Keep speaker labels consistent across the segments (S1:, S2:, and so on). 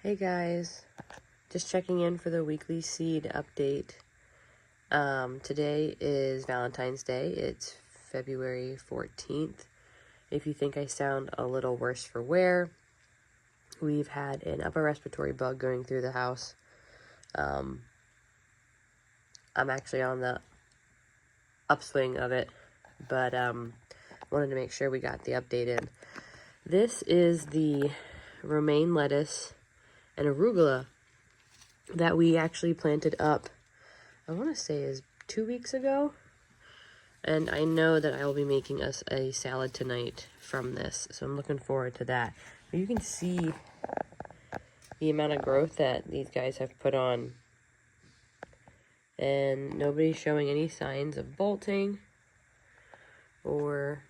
S1: Hey guys, just checking in for the weekly seed update. Today is Valentine's Day. It's February 14th. If you think I sound a little worse for wear, we've had an upper respiratory bug going through the house. I'm actually on the upswing of it, but wanted to make sure we got the update in. This is the romaine lettuce and arugula that we actually planted up, I want to say is 2 weeks ago. And I know that I will be making us a salad tonight from this, so I'm looking forward to that. You can see the amount of growth that these guys have put on. And nobody's showing any signs of bolting or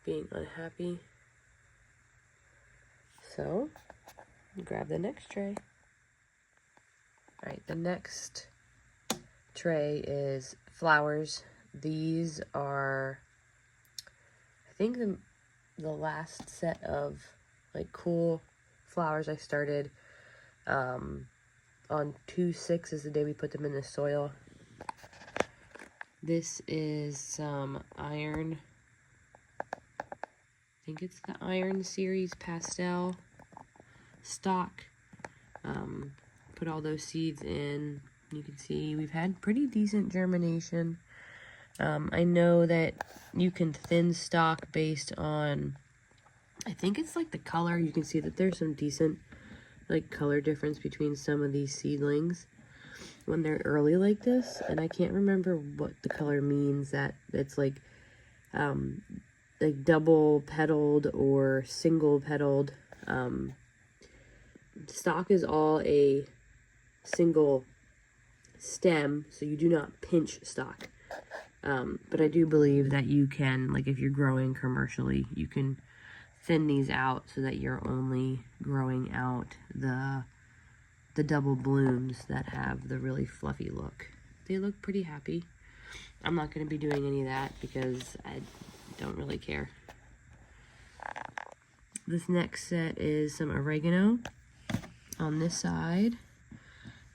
S1: being unhappy. So, grab the next tray. Alright, the next tray is flowers. These are, I think, the last set of like cool flowers I started on 2/6 is the day we put them in the soil. This is some iron, I think it's the Iron Series pastel stock. Put all those seeds in. You can see we've had pretty decent germination. I know that you can thin stock based on, I think it's like the color. You can see that there's some decent like color difference between some of these seedlings when they're early like this. And I can't remember what the color means, that it's like double petaled or single petaled. Stock is all a single stem, so you do not pinch stock. But I do believe that you can, like if you're growing commercially, you can thin these out so that you're only growing out the double blooms that have the really fluffy look. They look pretty happy. I'm not going to be doing any of that because I don't really care. This next set is some oregano on this side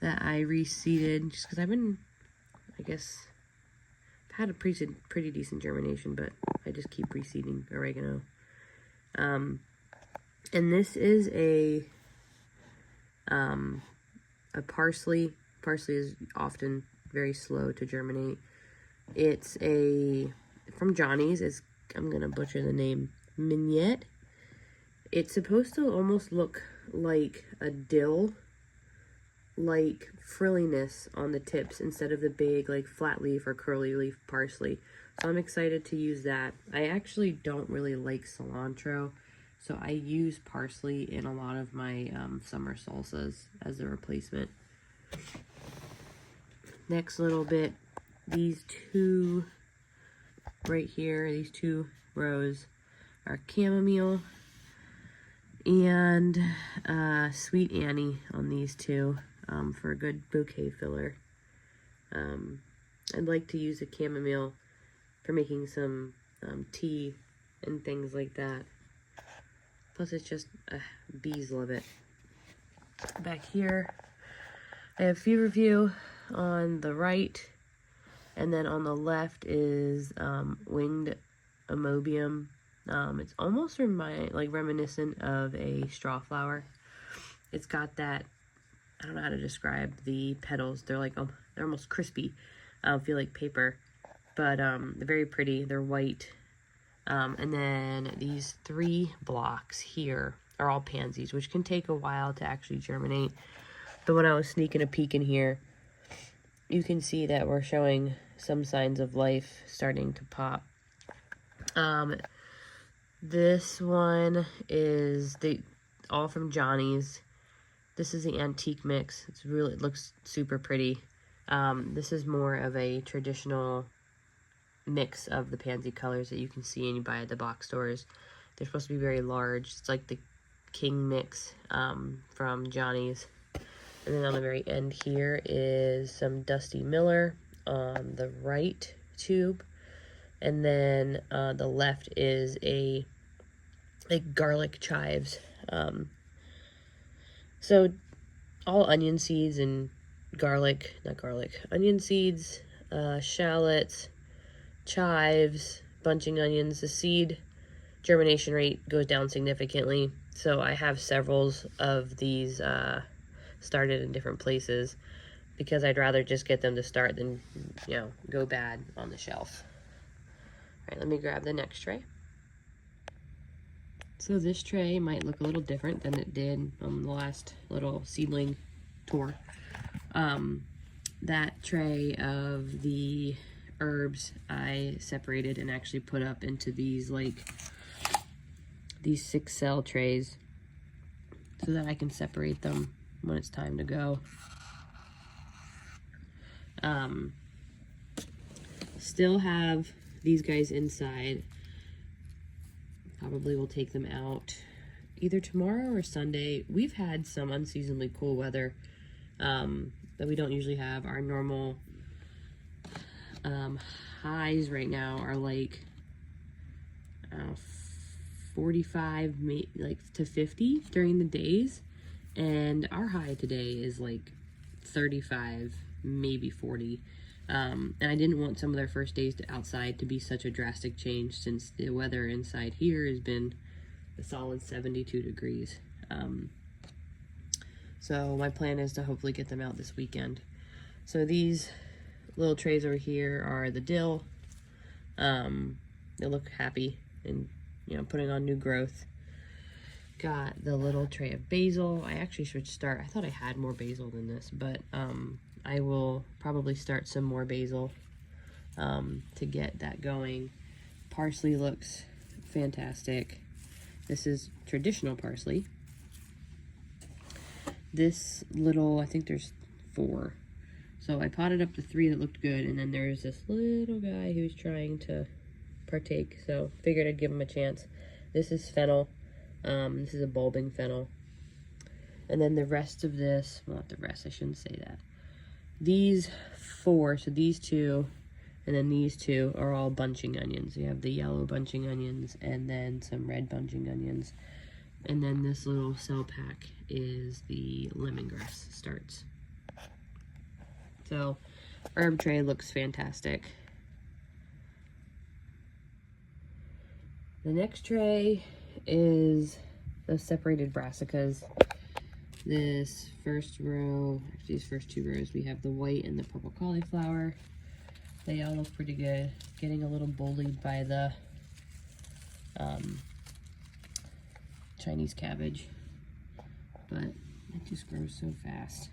S1: that I reseeded just because I've been, I guess, had a pretty decent germination, but I just keep reseeding oregano. And this is a parsley. Parsley is often very slow to germinate. It's from Johnny's. I'm gonna butcher the name. Mignette. It's supposed to almost look like a dill, like frilliness on the tips instead of the big like flat leaf or curly leaf parsley. So I'm excited to use that. I actually don't really like cilantro, so I use parsley in a lot of my summer salsas as a replacement. Next little bit, these two right here, these two rows are chamomile and Sweet Annie on these two for a good bouquet filler. I'd like to use a chamomile for making some tea and things like that. Plus it's just, bees love it. Back here, I have feverfew on the right, and then on the left is winged amoebium. It's almost reminiscent of a straw flower. It's got that, I don't know how to describe the petals. They're like, they're almost crispy. Feel like paper, but they're very pretty. They're white. And then these 3 blocks here are all pansies, which can take a while to actually germinate. But when I was sneaking a peek in here, you can see that we're showing some signs of life starting to pop. This one is all from Johnny's. This is the antique mix. It looks super pretty. This is more of a traditional mix of the pansy colors that you can see and you buy at the box stores. They're supposed to be very large. It's like the King mix from Johnny's. And then on the very end here is some Dusty Miller on the right tube. And then the left is a garlic chives So all onion seeds and onion seeds, shallots, chives, bunching onions. The seed germination rate goes down significantly. So I have several of these started in different places because I'd rather just get them to start than, go bad on the shelf. All right, let me grab the next tray. So this tray might look a little different than it did on the last little seedling tour. That tray of the herbs I separated and actually put up into these 6-cell trays so that I can separate them when it's time to go. Still have these guys inside. Probably will take them out either tomorrow or Sunday. We've had some unseasonably cool weather that we don't usually have. Our normal highs right now are 45 to 50 during the days, and our high today is 35, maybe 40. And I didn't want some of their first days outside to be such a drastic change, since the weather inside here has been a solid 72 degrees. So my plan is to hopefully get them out this weekend. So these little trays over here are the dill. They look happy and, putting on new growth. Got the little tray of basil. I actually should start, I thought I had more basil than this, but I will probably start some more basil to get that going. Parsley looks fantastic. This is traditional parsley. This little, I think there's 4. So I potted up the 3 that looked good, and then there's this little guy who's trying to partake, so figured I'd give him a chance. This is fennel. This is a bulbing fennel. And then the rest of this, well, not the rest, I shouldn't say that. These 4, so these 2, and then these 2 are all bunching onions. You have the yellow bunching onions and then some red bunching onions. And then this little cell pack is the lemongrass starts. So, herb tray looks fantastic. The next tray is the separated brassicas. This first row, actually these first 2 rows, we have the white and the purple cauliflower. They all look pretty good. Getting a little bullied by the Chinese cabbage, but it just grows so fast.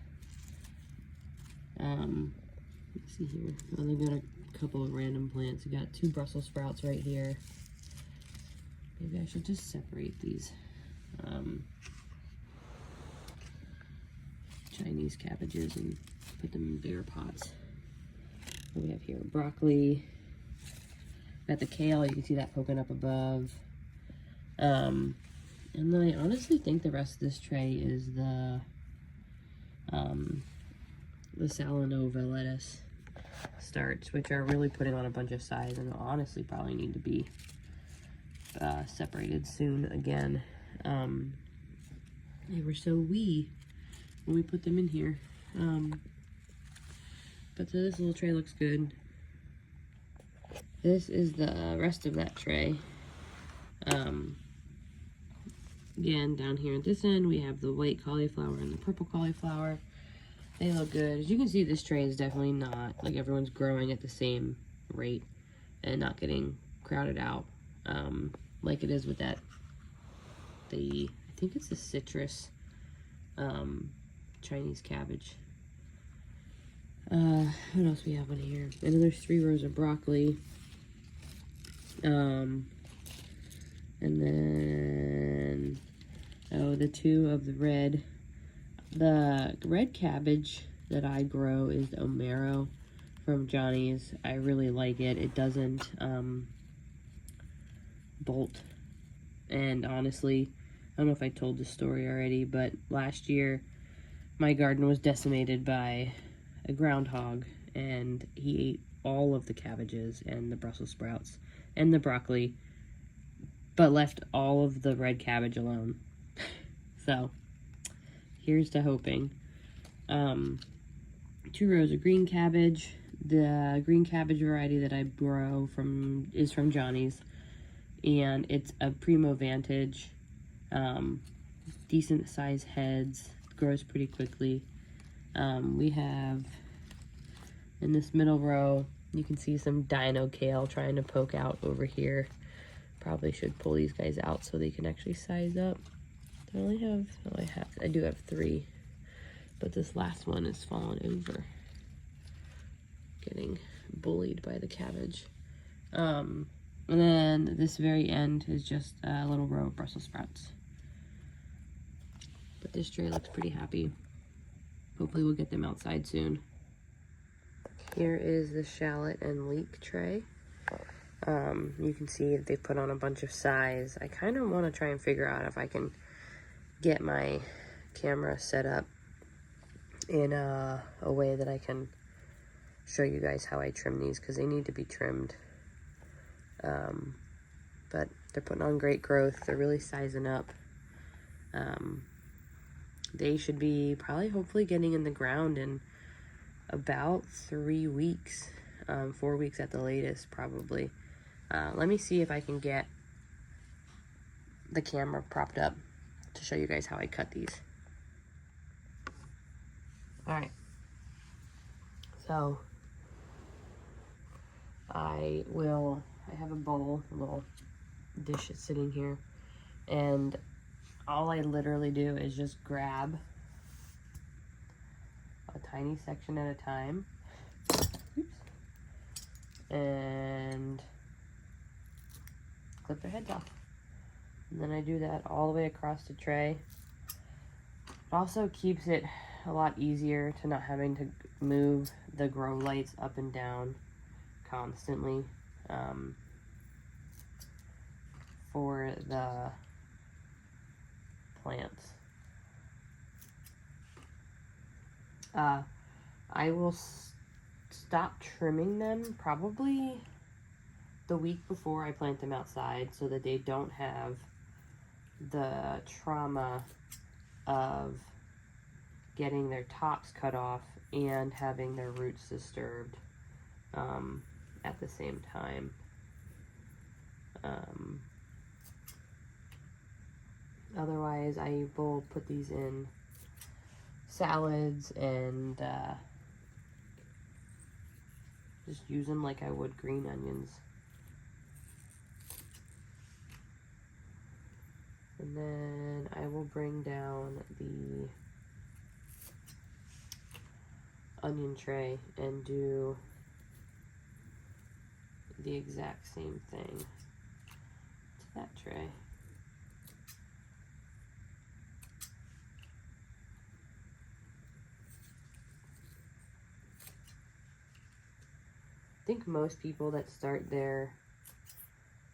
S1: Let's see here. Oh, they've got a couple of random plants. We got 2 Brussels sprouts right here. Maybe I should just separate these Chinese cabbages and put them in bigger pots. What do we have here? Broccoli. Got the kale. You can see that poking up above. And then I honestly think the rest of this tray is the Salanova lettuce starts, which are really putting on a bunch of size and honestly probably need to be separated soon again. They were so wee when we put them in here. But so this little tray looks good. This is the rest of that tray. Again, down here at this end, we have the white cauliflower and the purple cauliflower. They look good. As you can see, this tray is definitely not, everyone's growing at the same rate and not getting crowded out, like it is with that, I think it's the citrus, Chinese cabbage. What else we have on here? And then there's 3 rows of broccoli. And then, the 2 of the red. The red cabbage that I grow is the Omero from Johnny's. I really like it. It doesn't bolt. And honestly, I don't know if I told this story already, but last year my garden was decimated by a groundhog, and he ate all of the cabbages and the Brussels sprouts and the broccoli, but left all of the red cabbage alone. So here's to hoping. 2 rows of green cabbage. The green cabbage variety that I grow is from Johnny's, and it's a Primo Vantage. Decent size heads, grows pretty quickly. We have in this middle row, you can see some dino kale trying to poke out over here. Probably should pull these guys out so they can actually size up. I do have 3, but this last one is falling over, getting bullied by the cabbage. And then this very end is just a little row of Brussels sprouts. But this tray looks pretty happy. Hopefully we'll get them outside soon. Here is the shallot and leek tray. You can see they put on a bunch of size. I kind of want to try and figure out if I can get my camera set up in a way that I can show you guys how I trim these, because they need to be trimmed. But they're putting on great growth. They're really sizing up. They should be hopefully getting in the ground in about 3 weeks, 4 weeks at the latest, probably. Let me see if I can get the camera propped up to show you guys how I cut these. Alright, so I have a bowl, a little dish that's sitting here, and all I literally do is just grab a tiny section at a time, and clip their heads off. And then I do that all the way across the tray. It also keeps it a lot easier to not having to move the grow lights up and down constantly for the plants. I will stop trimming them probably the week before I plant them outside, so that they don't have the trauma of getting their tops cut off and having their roots disturbed at the same time. Otherwise, I will put these in salads and just use them like I would green onions. And then I will bring down the onion tray and do the exact same thing to that tray. I think most people that start their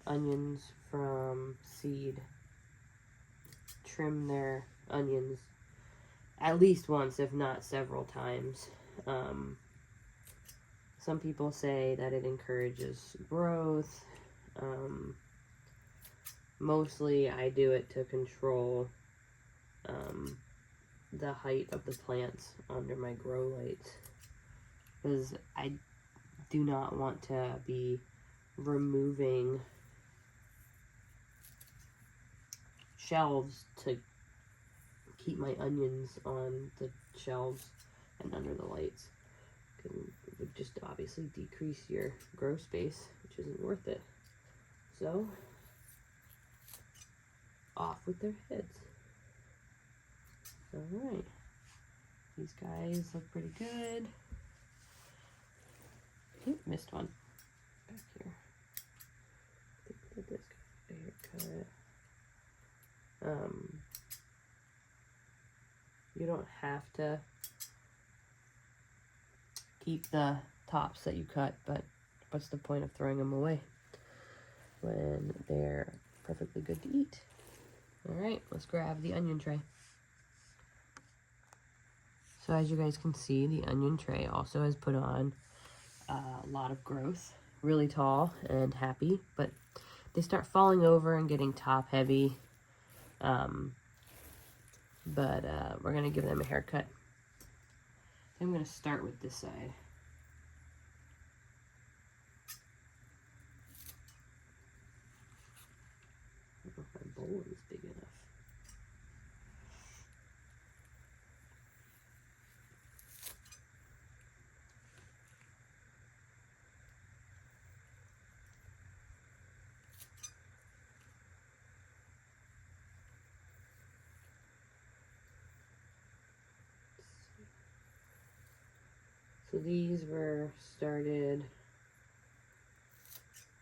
S1: onions from seed trim their onions at least once, if not several times. Some people say that it encourages growth. Mostly I do it to control the height of the plants under my grow lights, because I do not want to be removing shelves to keep my onions on the shelves and under the lights. It would just obviously decrease your grow space, which isn't worth it. So, off with their heads. Alright, these guys look pretty good. Oop, missed one back here. I think that this got a haircut. You don't have to keep the tops that you cut, but what's the point of throwing them away when they're perfectly good to eat? Alright, let's grab the onion tray. So as you guys can see, the onion tray also has put on a lot of growth, really tall and happy, but they start falling over and getting top heavy. but we're going to give them a haircut. I'm going to start with this side. I don't know if my bowl is big enough. So these were started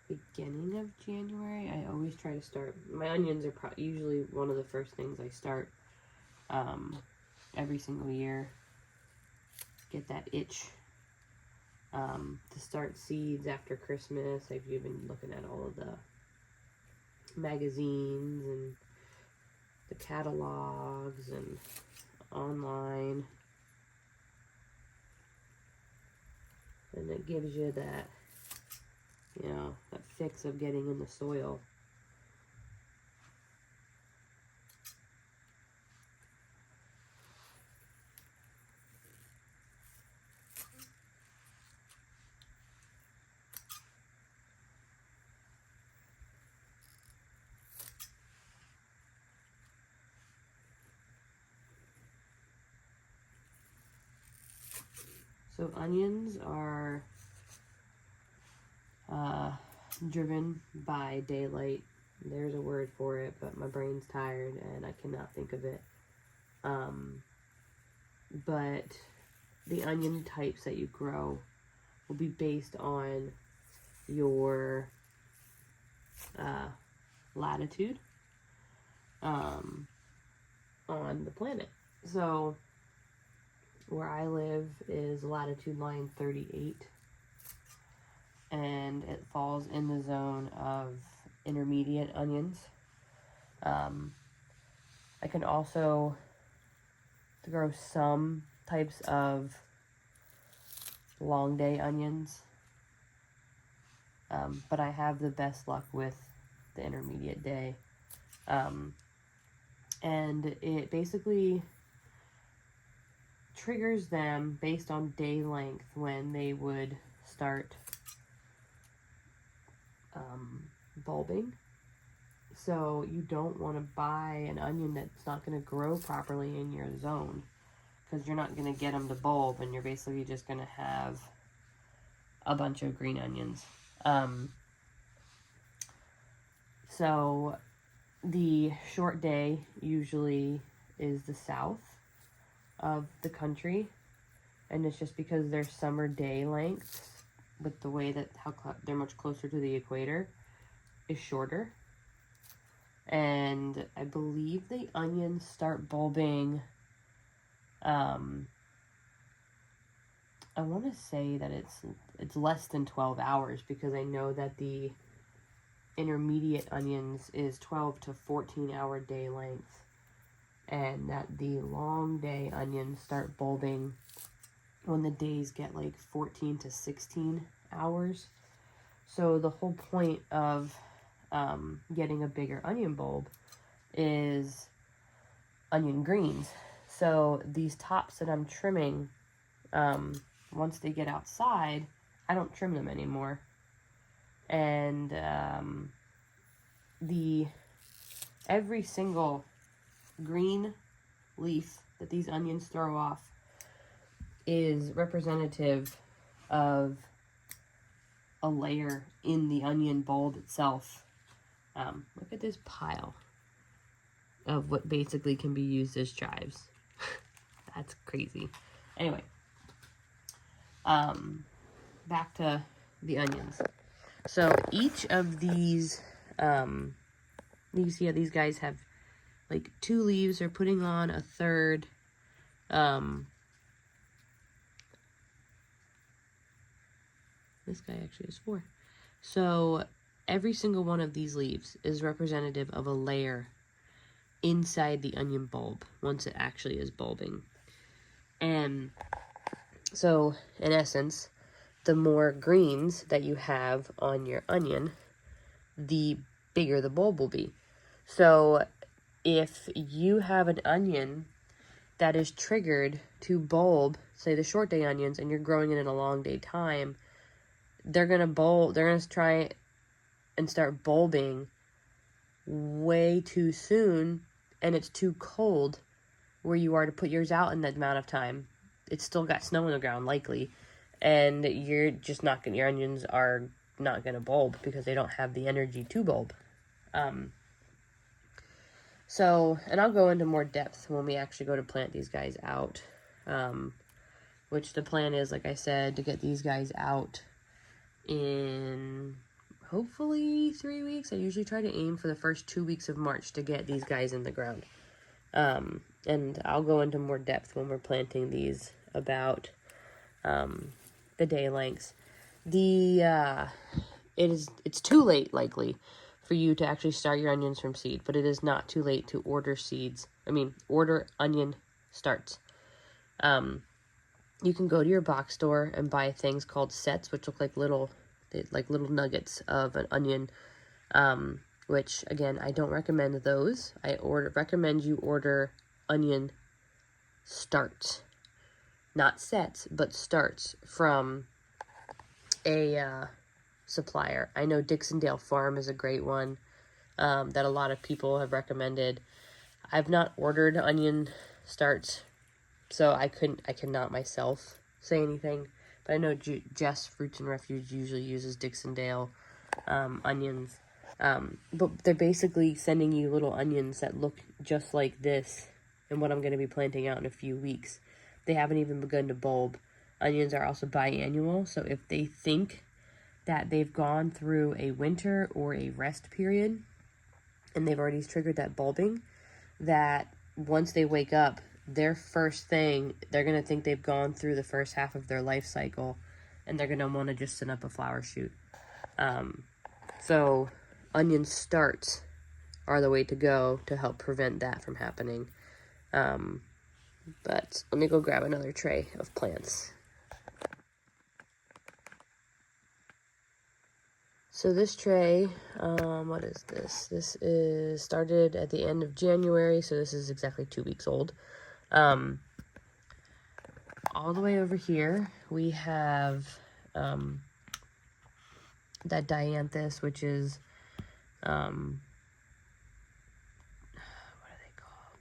S1: beginning of January. I always try to start, my onions are usually one of the first things I start every single year. Get that itch to start seeds after Christmas. I've been looking at all of the magazines and the catalogs and online. And it gives you that, you know, that fix of getting in the soil. So onions are driven by daylight. There's a word for it, but my brain's tired and I cannot think of it. But the onion types that you grow will be based on your latitude on the planet. So where I live is latitude line 38, and it falls in the zone of intermediate onions. I can also grow some types of long day onions, but I have the best luck with the intermediate day. And it basically triggers them based on day length when they would start bulbing. So you don't want to buy an onion that's not going to grow properly in your zone, because you're not going to get them to bulb, and you're basically just going to have a bunch of green onions. So the short day usually is the south of the country, and it's just because their summer day lengths, with the way that they're much closer to the equator, is shorter. And I believe the onions start bulbing, I want to say that it's less than 12 hours, because I know that the intermediate onions is 12 to 14 hour day length, and that the long day onions start bulbing when the days get like 14 to 16 hours. So the whole point of getting a bigger onion bulb is onion greens. So these tops that I'm trimming, once they get outside, I don't trim them anymore. And every single green leaf that these onions throw off is representative of a layer in the onion bulb itself. Look at this pile of what basically can be used as chives. That's crazy. Anyway, back to the onions. So each of these, you see how these guys have like 2 leaves, are putting on a third. This guy actually has 4. So every single one of these leaves is representative of a layer inside the onion bulb once it actually is bulbing. And so in essence, the more greens that you have on your onion, the bigger the bulb will be. So if you have an onion that is triggered to bulb, say the short day onions, and you're growing it in a long day time, they're going to try and start bulbing way too soon, and it's too cold where you are to put yours out in that amount of time. It's still got snow on the ground, likely, and you're just not going, your onions are not going to bulb because they don't have the energy to bulb. So, and I'll go into more depth when we actually go to plant these guys out, which the plan is, like I said, to get these guys out in hopefully 3 weeks. I usually try to aim for the first 2 weeks of March to get these guys in the ground. And I'll go into more depth when we're planting these about the day lengths. It's too late, likely, for you to actually start your onions from seed, but it is not too late to order order onion starts. You can go to your box store and buy things called sets, which look like little nuggets of an onion, which, again, I don't recommend those. I recommend you order onion starts, not sets, but starts from a supplier. I know Dixondale Farm is a great one that a lot of people have recommended. I've not ordered onion starts, so I cannot myself say anything. But I know Jess Fruits and Refuge usually uses Dixondale onions. But they're basically sending you little onions that look just like this and what I'm going to be planting out in a few weeks. They haven't even begun to bulb. Onions are also biannual, so if they think that they've gone through a winter or a rest period and they've already triggered that bulbing, that once they wake up, their first thing, they're going to think they've gone through the first half of their life cycle, and they're going to want to just send up a flower shoot. So onion starts are the way to go to help prevent that from happening. But let me go grab another tray of plants. So this tray, what is this? This is started at the end of January, so this is exactly 2 weeks old. All the way over here, we have that dianthus, which is, what are they called?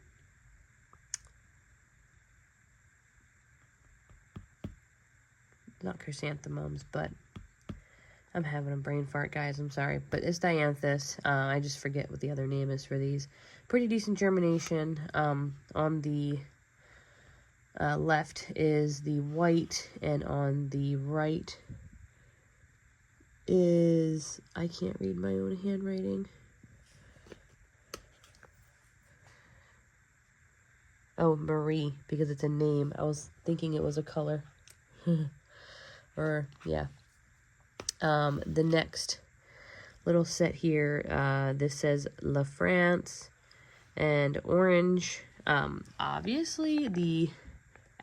S1: Not chrysanthemums, but I'm having a brain fart, guys. I'm sorry. But it's dianthus. I just forget what the other name is for these. Pretty decent germination. On the left is the white, and on the right is, I can't read my own handwriting. Oh, Marie, because it's a name. I was thinking it was a color. Or, yeah. The next little set here, this says La France and orange. Obviously, the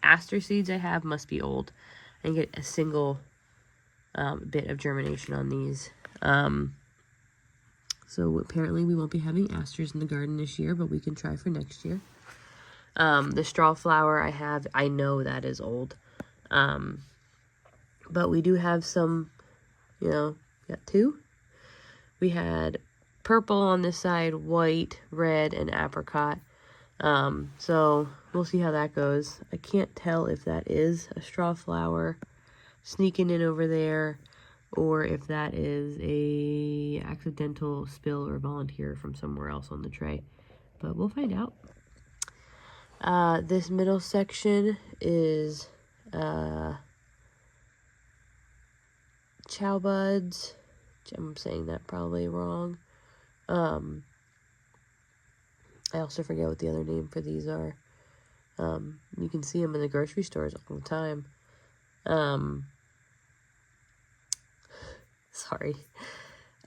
S1: aster seeds I have must be old. And get a single bit of germination on these. So apparently we won't be having asters in the garden this year, but we can try for next year. The straw flower I have, I know that is old. But we do have some, got two. We had purple on this side, white, red, and apricot. So we'll see how that goes. I can't tell if that is a straw flower sneaking in over there, or if that is a accidental spill or volunteer from somewhere else on the tray. But we'll find out. This middle section is chow buds. I'm saying that probably wrong. I also forget what the other name for these are. You can see them in the grocery stores all the time. Sorry.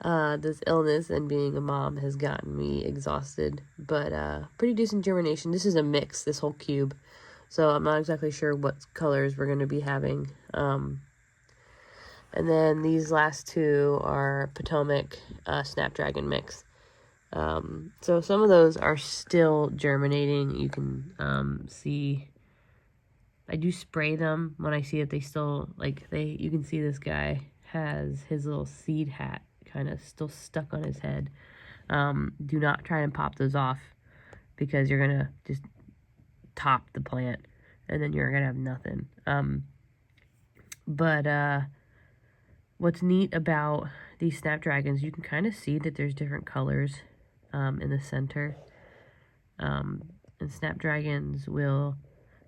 S1: This illness and being a mom has gotten me exhausted, but pretty decent germination. This is a mix, this whole cube, so I'm not exactly sure what colors we're going to be having. And then these last two are Potomac Snapdragon mix. So some of those are still germinating. You can see, I do spray them when I see that they still, like, you can see this guy has his little seed hat kind of still stuck on his head. Do not try and pop those off, because you're going to just top the plant, and then you're going to have nothing. But what's neat about these snapdragons, you can kind of see that there's different colors in the center. And snapdragons will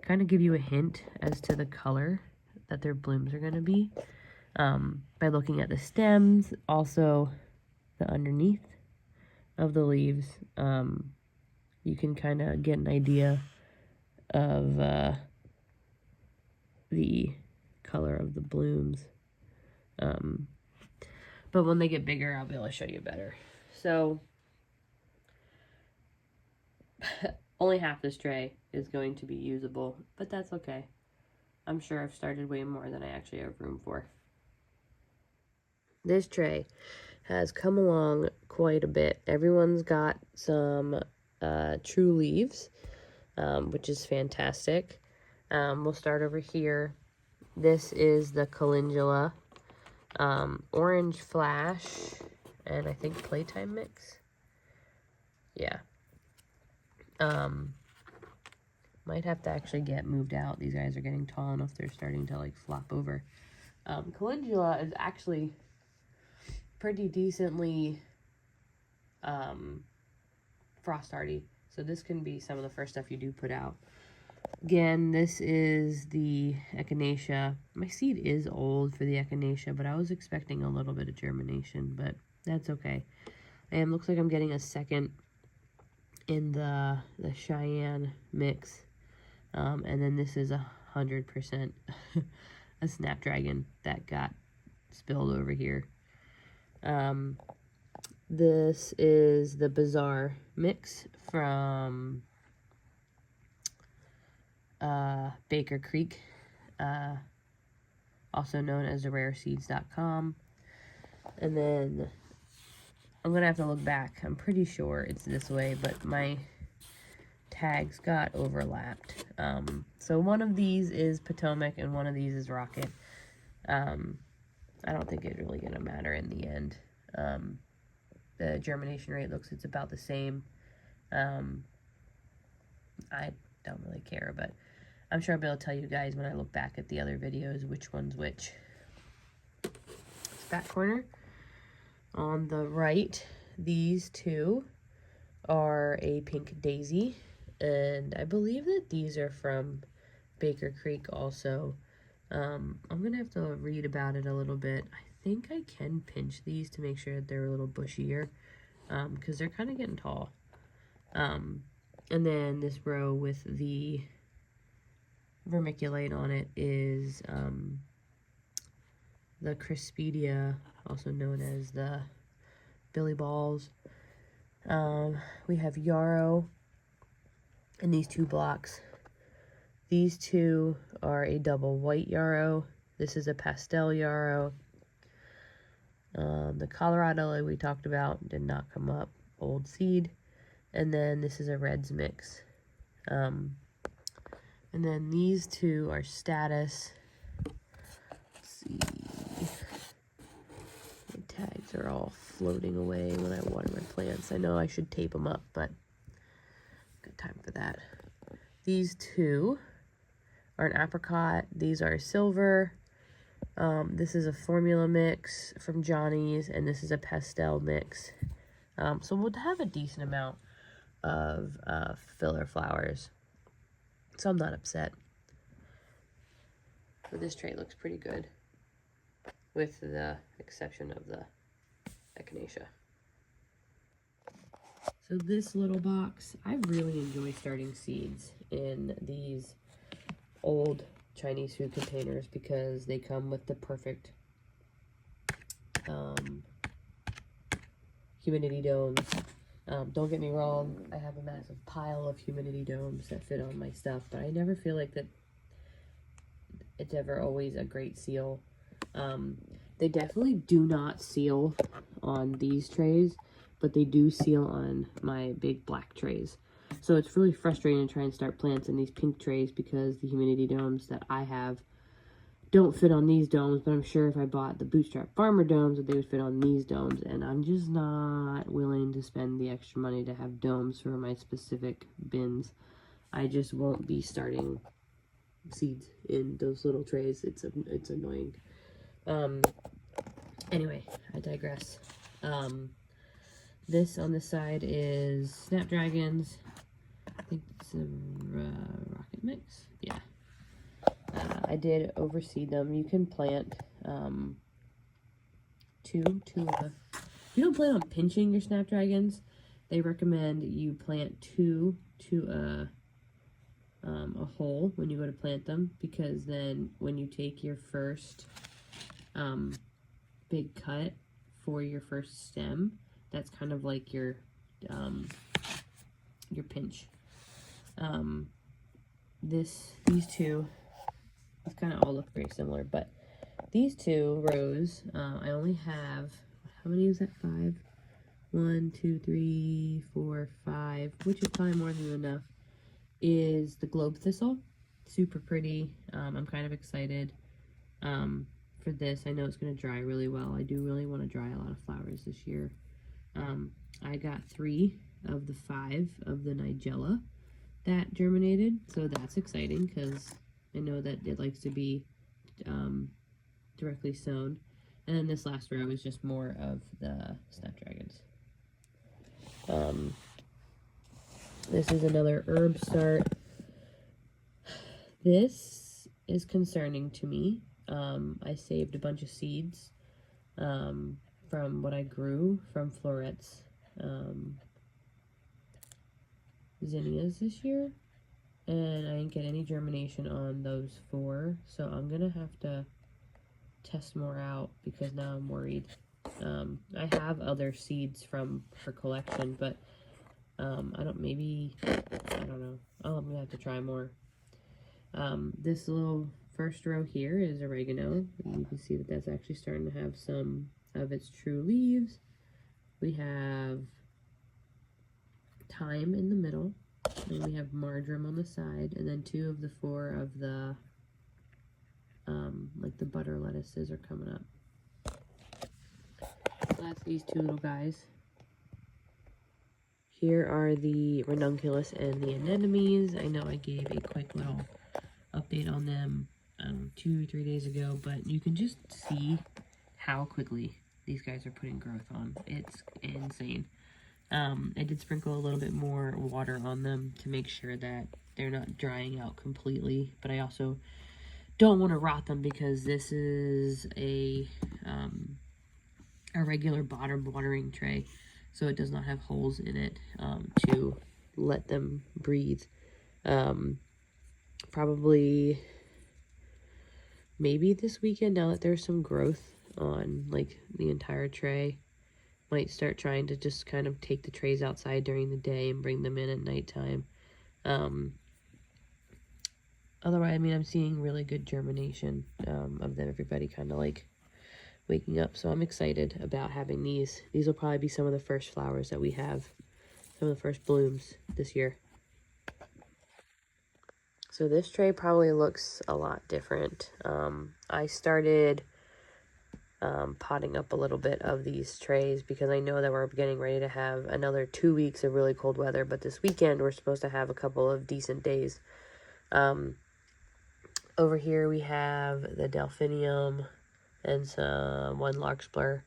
S1: kind of give you a hint as to the color that their blooms are going to be by looking at the stems, also the underneath of the leaves. You can kind of get an idea of the color of the blooms. But when they get bigger, I'll be able to show you better. So only half this tray is going to be usable, but that's okay. I'm sure I've started way more than I actually have room for. This tray has come along quite a bit. Everyone's got some true leaves, which is fantastic. We'll start over here. This is the calendula, orange flash, and I think playtime mix. Yeah. Might have to actually get moved out. These guys are getting tall enough, they're starting to like flop over. Calendula is actually pretty decently frost hardy, so this can be some of the first stuff you do put out. Again, this is the echinacea. My seed is old for the echinacea, but I was expecting a little bit of germination, but that's okay. And looks like I'm getting a second in the Cheyenne mix. And then this is 100% a snapdragon that got spilled over here. This is the Bizarre mix from Baker Creek, also known as rareseeds.com. And then I'm gonna have to look back. I'm pretty sure it's this way, but my tags got overlapped. So one of these is Potomac and one of these is Rocket. I don't think it's really gonna matter in the end. The germination rate it's about the same. I don't really care, but I'm sure I'll be able to tell you guys when I look back at the other videos which one's which. Back corner. On the right, these two are a pink daisy, and I believe that these are from Baker Creek also. I'm gonna have to read about it a little bit. I think I can pinch these to make sure that they're a little bushier, because they're kind of getting tall. And then this row with the vermiculite on it is the Crispedia, also known as the Billy Balls. We have yarrow in these two blocks. These two are a double white yarrow. This is a pastel yarrow. The Colorado lily we talked about did not come up, old seed. And then this is a reds mix. And then these two are status. Let's see. The tags are all floating away when I water my plants. I know I should tape them up, but good time for that. These two are an apricot. These are silver. This is a formula mix from Johnny's, and this is a pastel mix. So we'll have a decent amount of filler flowers, so I'm not upset. But this tray looks pretty good, with the exception of the echinacea. So this little box, I really enjoy starting seeds in these old Chinese food containers because they come with the perfect humidity domes. Don't get me wrong, I have a massive pile of humidity domes that fit on my stuff, but I never feel like that it's ever always a great seal. They definitely do not seal on these trays, but they do seal on my big black trays. So it's really frustrating to try and start plants in these pink trays because the humidity domes that I have don't fit on these domes, but I'm sure if I bought the Bootstrap Farmer domes that they would fit on these domes, and I'm just not willing to spend the extra money to have domes for my specific bins. I just won't be starting seeds in those little trays. It's annoying. Anyway, I digress. This on the side is Snapdragons. I think it's a rocket mix. Yeah. I did overseed them. You can plant two. You don't plan on pinching your Snapdragons. They recommend you plant two to a hole when you go to plant them, because then when you take your first big cut for your first stem, that's kind of like your pinch. These two kind of all look very similar, but these two rows, I only have, how many is that? 5? 1, 2, 3, 4, 5, which is probably more than enough, is the globe thistle. Super pretty. I'm kind of excited for this. I know it's going to dry really well. I do really want to dry a lot of flowers this year. I got 3 of the 5 of the Nigella that germinated, so that's exciting because I know that it likes to be directly sown. And then this last row is just more of the Snapdragons. This is another herb start. This is concerning to me. I saved a bunch of seeds from what I grew from Florette's zinnias this year, and I didn't get any germination on those 4, so I'm gonna have to test more out because now I'm worried. I have other seeds from her collection, but I don't know. I'm gonna have to try more. This little first row here is oregano, and you can see that that's actually starting to have some of its true leaves. We have thyme in the middle, and we have marjoram on the side, and then 2 of the 4 of the like the butter lettuces are coming up. So that's these 2 little guys. Here are the ranunculus and the anemones. I know I gave a quick little update on them 2 or 3 days ago, but you can just see how quickly these guys are putting growth on. It's insane. I did sprinkle a little bit more water on them to make sure that they're not drying out completely, but I also don't want to rot them because this is a regular bottom watering tray, so it does not have holes in it to let them breathe. Probably maybe this weekend, now that there's some growth on like the entire tray, might start trying to just kind of take the trays outside during the day and bring them in at nighttime. Otherwise, I mean, I'm seeing really good germination of them. Everybody kind of like waking up, so I'm excited about having these. These will probably be some of the first flowers that we have, some of the first blooms this year. So this tray probably looks a lot different. I started potting up a little bit of these trays because I know that we're getting ready to have another 2 weeks of really cold weather, but this weekend we're supposed to have a couple of decent days. Over here we have the delphinium and one larkspur.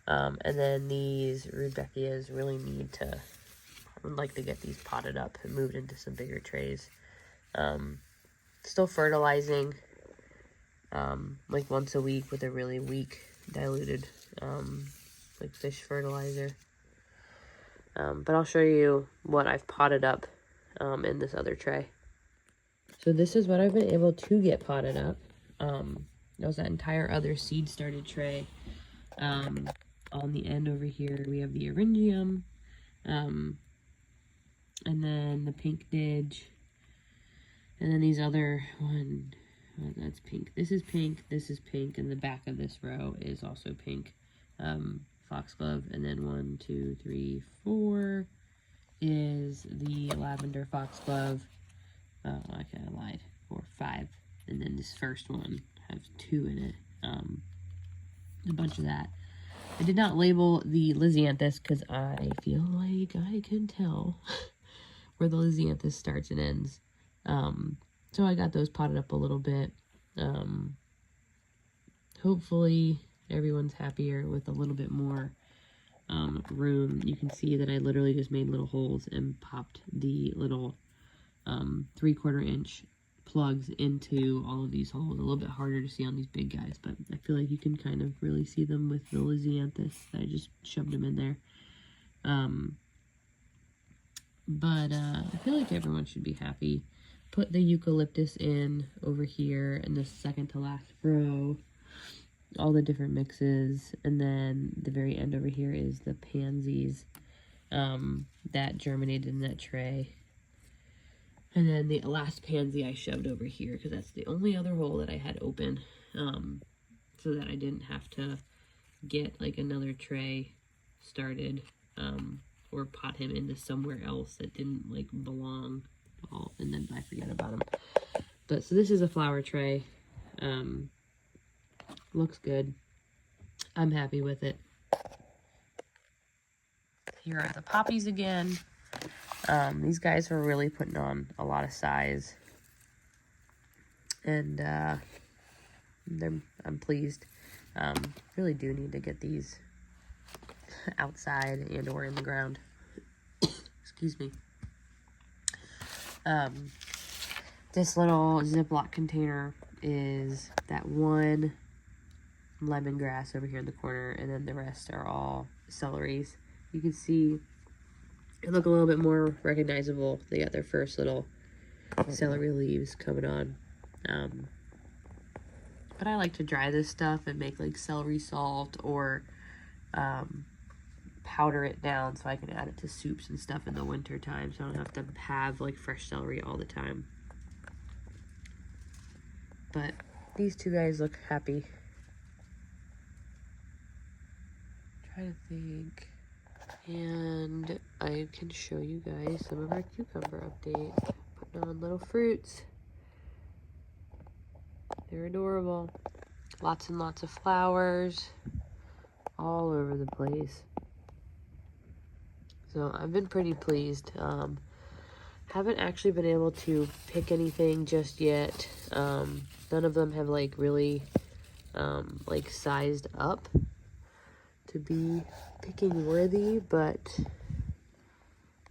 S1: And then these rudbeckias really need to, I would like to get these potted up and moved into some bigger trays. Still fertilizing, like once a week with a really weak diluted, like fish fertilizer. But I'll show you what I've potted up, in this other tray. So this is what I've been able to get potted up. That was that entire other seed started tray. On the end over here, we have the eryngium, and then the pink didge, and then these other one, that's pink. This is pink, and the back of this row is also pink. foxglove, and then 1, 2, 3, 4 is the lavender foxglove. Oh, okay, I lied. 4, 5, and then this first one has 2 in it. A bunch of that. I did not label the Lisianthus because I feel like I can tell where the Lisianthus starts and ends. So I got those potted up a little bit. Hopefully everyone's happier with a little bit more room. You can see that I literally just made little holes and popped the little 3/4 inch plugs into all of these holes. A little bit harder to see on these big guys, but I feel like you can kind of really see them with the Lisianthus. I just shoved them in there. But I feel like everyone should be happy. Put the eucalyptus in over here in the second to last row. All the different mixes. And then the very end over here is the pansies that germinated in that tray. And then the last pansy I shoved over here because that's the only other hole that I had open, so that I didn't have to get like another tray started or pot him into somewhere else that didn't like belong. And then I forget about him. But so this is a flower tray. Looks good. I'm happy with it. Here are the poppies again. These guys are really putting on a lot of size, and I'm pleased. Really do need to get these outside and or in the ground. Excuse me. This little Ziploc container is that one lemongrass over here in the corner, and then the rest are all celeries. You can see they look a little bit more recognizable. They got their first little celery leaves coming on. But I like to dry this stuff and make like celery salt or powder it down so I can add it to soups and stuff in the winter time, so I don't have to have like fresh celery all the time. But these two guys look happy. Trying to think. And I can show you guys some of our cucumber updates. Putting on little fruits. They're adorable. Lots and lots of flowers all over the place. So I've been pretty pleased. Haven't actually been able to pick anything just yet. None of them have like really like sized up to be picking worthy, but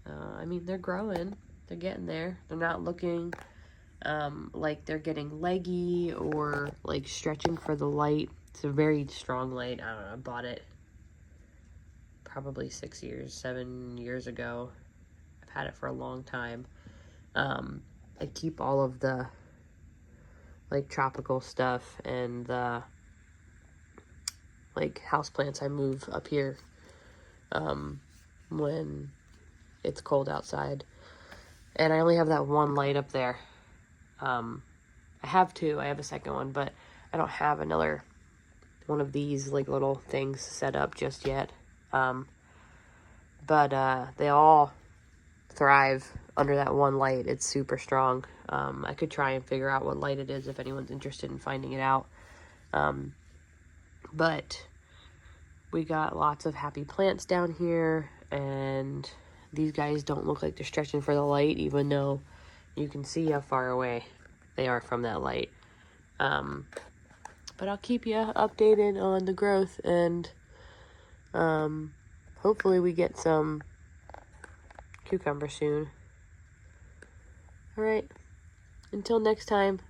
S1: I mean, they're growing. They're getting there. They're not looking like they're getting leggy or like stretching for the light. It's a very strong light. I don't know, I bought it probably 7 years ago. I've had it for a long time. I keep all of the like tropical stuff and the like houseplants I move up here when it's cold outside. And I only have that one light up there. I have two. I have a second one, but I don't have another one of these like little things set up just yet. But they all thrive under that one light. It's super strong. I could try and figure out what light it is if anyone's interested in finding it out. But we got lots of happy plants down here, and these guys don't look like they're stretching for the light, even though you can see how far away they are from that light. But I'll keep you updated on the growth, and hopefully we get some cucumber soon. All right, until next time.